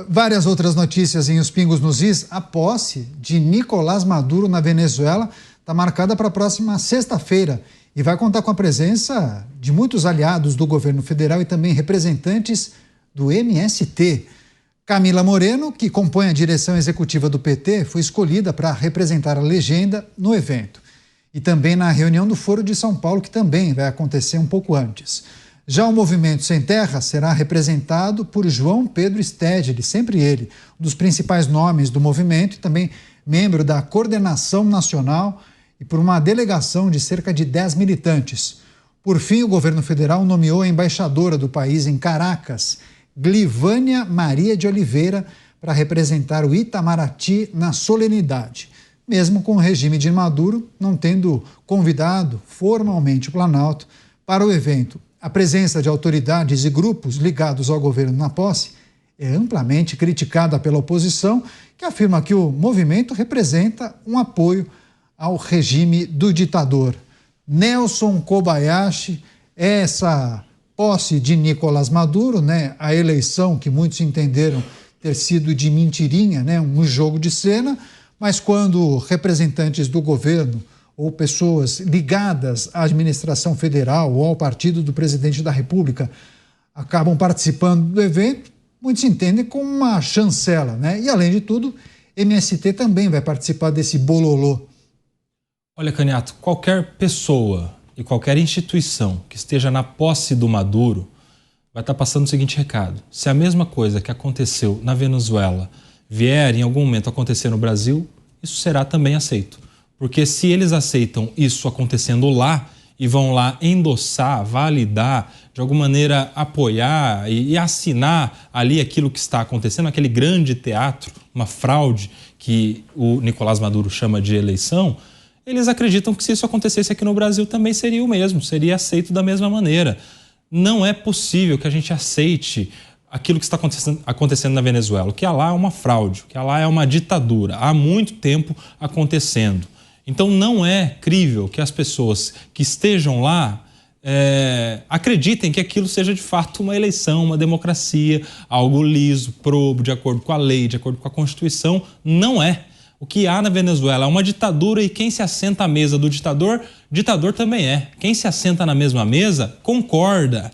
Várias outras notícias em Os Pingos nos Is. A posse de Nicolás Maduro na Venezuela está marcada para a próxima sexta-feira e vai contar com a presença de muitos aliados do governo federal e também representantes do MST. Camila Moreno, que compõe a direção executiva do PT, foi escolhida para representar a legenda no evento. E também na reunião do Foro de São Paulo, que também vai acontecer um pouco antes. Já o Movimento Sem Terra será representado por João Pedro Stedley, sempre ele, um dos principais nomes do movimento e também membro da coordenação nacional e por uma delegação de cerca de 10 militantes. Por fim, o governo federal nomeou a embaixadora do país em Caracas, Glivânia Maria de Oliveira, para representar o Itamaraty na solenidade, mesmo com o regime de Maduro não tendo convidado formalmente o Planalto para o evento. A presença de autoridades e grupos ligados ao governo na posse é amplamente criticada pela oposição, que afirma que o movimento representa um apoio ao regime do ditador. Nelson Kobayashi, essa posse de Nicolás Maduro, a eleição que muitos entenderam ter sido de mentirinha, um jogo de cena, mas quando representantes do governo ou pessoas ligadas à administração federal ou ao partido do presidente da República acabam participando do evento, muitos entendem como uma chancela, E, além de tudo, MST também vai participar desse bololô. Olha, Caniato, qualquer pessoa e qualquer instituição que esteja na posse do Maduro vai estar passando o seguinte recado: se a mesma coisa que aconteceu na Venezuela vier em algum momento acontecer no Brasil, isso será também aceito. Porque se eles aceitam isso acontecendo lá e vão lá endossar, validar, de alguma maneira apoiar e assinar ali aquilo que está acontecendo, aquele grande teatro, uma fraude que o Nicolás Maduro chama de eleição, eles acreditam que se isso acontecesse aqui no Brasil também seria o mesmo, seria aceito da mesma maneira. Não é possível que a gente aceite aquilo que está acontecendo na Venezuela. O que há lá é uma fraude, o que há lá é uma ditadura, há muito tempo acontecendo. Então não é crível que as pessoas que estejam lá acreditem que aquilo seja de fato uma eleição, uma democracia, algo liso, probo, de acordo com a lei, de acordo com a Constituição. Não é. O que há na Venezuela é uma ditadura e quem se assenta à mesa do ditador, ditador também é. Quem se assenta na mesma mesa, concorda.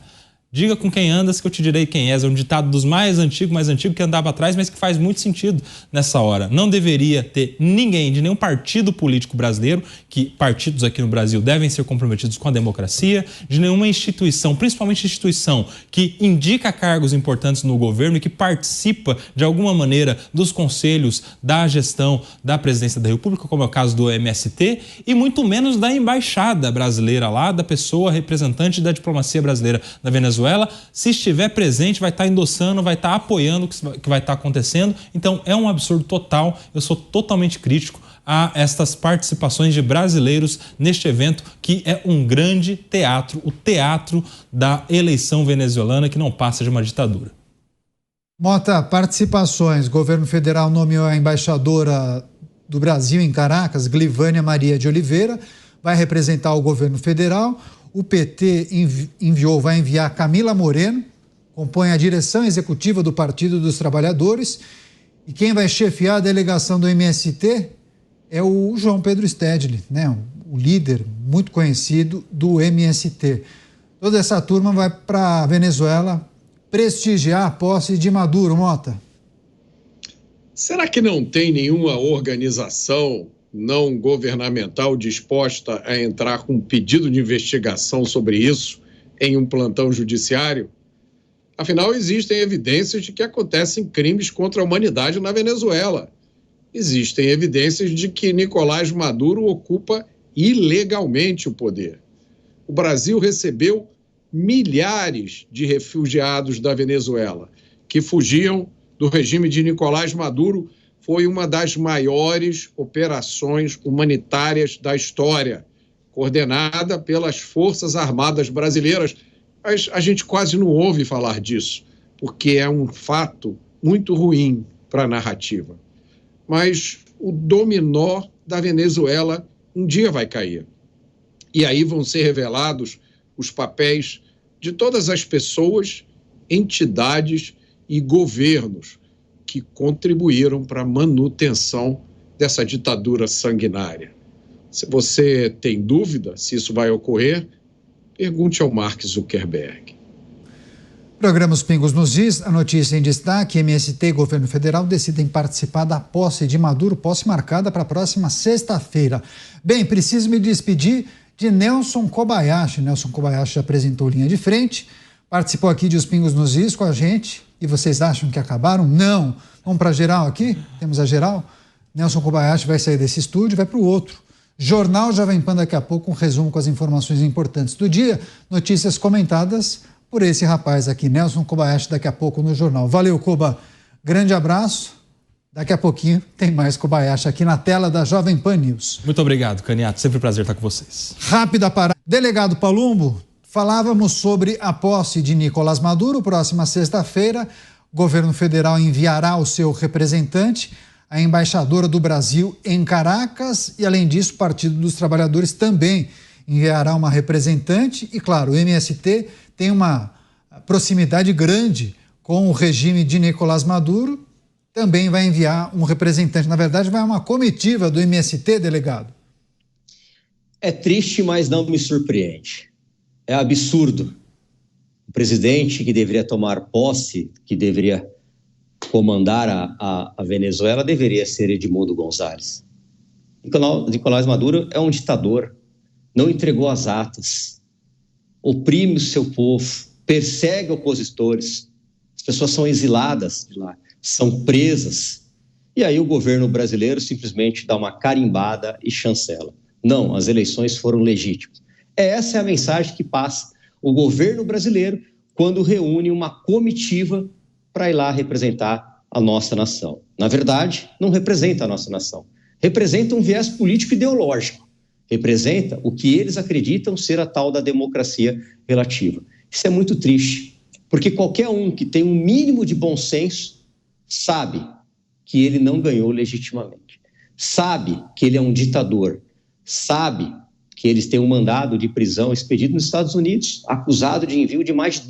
Diga com quem andas que eu te direi quem és. É um ditado dos mais antigos que andava atrás, mas que faz muito sentido nessa hora. Não deveria ter ninguém de nenhum partido político brasileiro, que partidos aqui no Brasil devem ser comprometidos com a democracia, de nenhuma instituição, principalmente instituição que indica cargos importantes no governo e que participa de alguma maneira dos conselhos da gestão da presidência da República, como é o caso do MST, e muito menos da embaixada brasileira lá, da pessoa representante da diplomacia brasileira na Venezuela. Se estiver presente, vai estar endossando, vai estar apoiando o que vai estar acontecendo. Então, é um absurdo total. Eu sou totalmente crítico a estas participações de brasileiros neste evento, que é um grande teatro, o teatro da eleição venezuelana, que não passa de uma ditadura. Mota, participações. O governo federal nomeou a embaixadora do Brasil em Caracas, Glivânia Maria de Oliveira, vai representar o governo federal. O PT vai enviar Camila Moreno, compõe a direção executiva do Partido dos Trabalhadores, e quem vai chefiar a delegação do MST é o João Pedro Stedley, o líder muito conhecido do MST. Toda essa turma vai para a Venezuela prestigiar a posse de Maduro, Mota. Será que não tem nenhuma organização não governamental disposta a entrar com um pedido de investigação sobre isso em um plantão judiciário? Afinal, existem evidências de que acontecem crimes contra a humanidade na Venezuela. Existem evidências de que Nicolás Maduro ocupa ilegalmente o poder. O Brasil recebeu milhares de refugiados da Venezuela que fugiam do regime de Nicolás Maduro. Foi uma das maiores operações humanitárias da história, coordenada pelas Forças Armadas Brasileiras. Mas a gente quase não ouve falar disso, porque é um fato muito ruim para a narrativa. Mas o dominó da Venezuela um dia vai cair. E aí vão ser revelados os papéis de todas as pessoas, entidades e governos que contribuíram para a manutenção dessa ditadura sanguinária. Se você tem dúvida se isso vai ocorrer, pergunte ao Mark Zuckerberg. Programa Os Pingos nos Is, a notícia em destaque: MST e governo federal decidem participar da posse de Maduro, posse marcada para a próxima sexta-feira. Bem, preciso me despedir de Nelson Kobayashi. Nelson Kobayashi já apresentou linha de frente, participou aqui de Os Pingos nos Is com a gente. E vocês acham que acabaram? Não. Vamos para a geral aqui? Temos a geral? Nelson Kobayashi vai sair desse estúdio e vai para o outro. Jornal Jovem Pan daqui a pouco, um resumo com as informações importantes do dia. Notícias comentadas por esse rapaz aqui, Nelson Kobayashi, daqui a pouco no jornal. Valeu, Koba. Grande abraço. Daqui a pouquinho tem mais Kobayashi aqui na tela da Jovem Pan News. Muito obrigado, Caniato. Sempre um prazer estar com vocês. Rápida parada. Delegado Palumbo, falávamos sobre a posse de Nicolás Maduro. Próxima sexta-feira, o governo federal enviará o seu representante, a embaixadora do Brasil em Caracas, e além disso, o Partido dos Trabalhadores também enviará uma representante. E claro, o MST tem uma proximidade grande com o regime de Nicolás Maduro, também vai enviar um representante. Na verdade, vai uma comitiva do MST, delegado. É triste, mas não me surpreende. É absurdo. O presidente que deveria tomar posse, que deveria comandar a Venezuela, deveria ser Edmundo González. Nicolás Maduro é um ditador, não entregou as atas, oprime o seu povo, persegue opositores, as pessoas são exiladas de lá, são presas, e aí o governo brasileiro simplesmente dá uma carimbada e chancela. Não, as eleições foram legítimas. Essa é a mensagem que passa o governo brasileiro quando reúne uma comitiva para ir lá representar a nossa nação. Na verdade, não representa a nossa nação. Representa um viés político-ideológico. Representa o que eles acreditam ser a tal da democracia relativa. Isso é muito triste, porque qualquer um que tem um mínimo de bom senso sabe que ele não ganhou legitimamente. Sabe que ele é um ditador. Sabe que eles têm um mandado de prisão expedido nos Estados Unidos, acusado de envio de mais de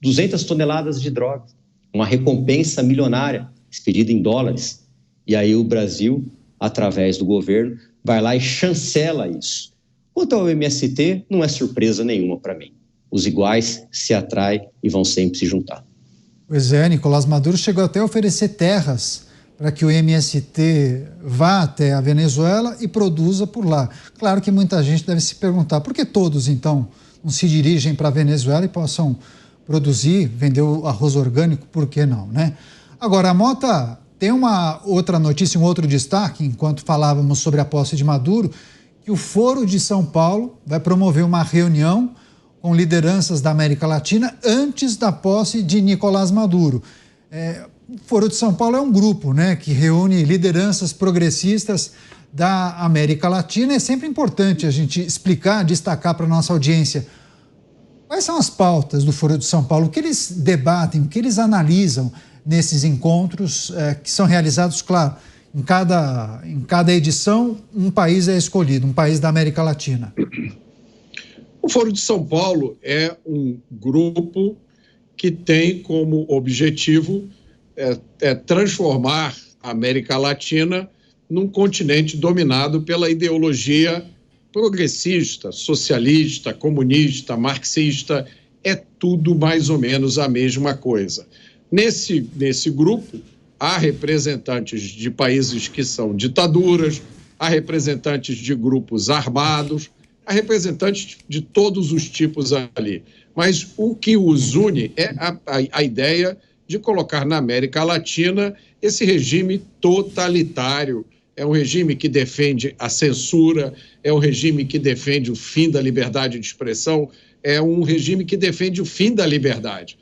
200 toneladas de drogas. Uma recompensa milionária, expedida em dólares. E aí o Brasil, através do governo, vai lá e chancela isso. Quanto ao MST, não é surpresa nenhuma para mim. Os iguais se atraem e vão sempre se juntar. Pois é, Nicolás Maduro chegou até a oferecer terras para que o MST vá até a Venezuela e produza por lá. Claro que muita gente deve se perguntar por que todos, então, não se dirigem para a Venezuela e possam produzir, vender o arroz orgânico, por que não, né? Agora, a Mota, tem uma outra notícia, um outro destaque, enquanto falávamos sobre a posse de Maduro, que o Foro de São Paulo vai promover uma reunião com lideranças da América Latina antes da posse de Nicolás Maduro. O Foro de São Paulo é um grupo, né, que reúne lideranças progressistas da América Latina. É sempre importante a gente explicar, destacar para a nossa audiência quais são as pautas do Foro de São Paulo, o que eles debatem, o que eles analisam nesses encontros que são realizados, claro, em cada edição um país é escolhido, um país da América Latina. O Foro de São Paulo é um grupo que tem como objetivo transformar a América Latina num continente dominado pela ideologia progressista, socialista, comunista, marxista, é tudo mais ou menos a mesma coisa. Nesse grupo, há representantes de países que são ditaduras, há representantes de grupos armados, há representantes de todos os tipos ali. Mas o que os une é a ideia de colocar na América Latina esse regime totalitário. É um regime que defende a censura, é um regime que defende o fim da liberdade de expressão, é um regime que defende o fim da liberdade.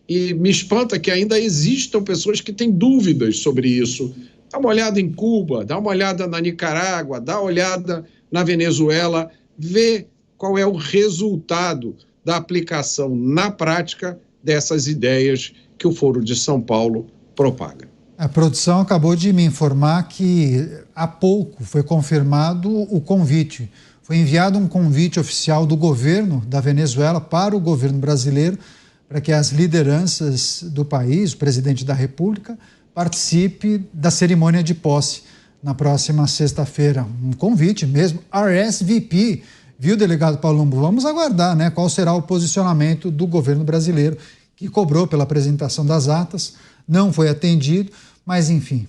E me espanta que ainda existam pessoas que têm dúvidas sobre isso. Dá uma olhada em Cuba, dá uma olhada na Nicarágua, dá uma olhada na Venezuela, vê qual é o resultado da aplicação na prática dessas ideias que o Foro de São Paulo propaga. A produção acabou de me informar que há pouco foi confirmado o convite. Foi enviado um convite oficial do governo da Venezuela para o governo brasileiro para que as lideranças do país, o presidente da República, participe da cerimônia de posse na próxima sexta-feira. Um convite mesmo, RSVP, viu, delegado Palumbo? Vamos aguardar, né, qual será o posicionamento do governo brasileiro, que cobrou pela apresentação das atas, não foi atendido, mas enfim,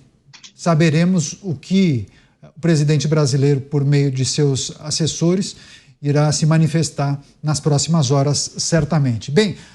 saberemos o que o presidente brasileiro, por meio de seus assessores, irá se manifestar nas próximas horas, certamente. Bem,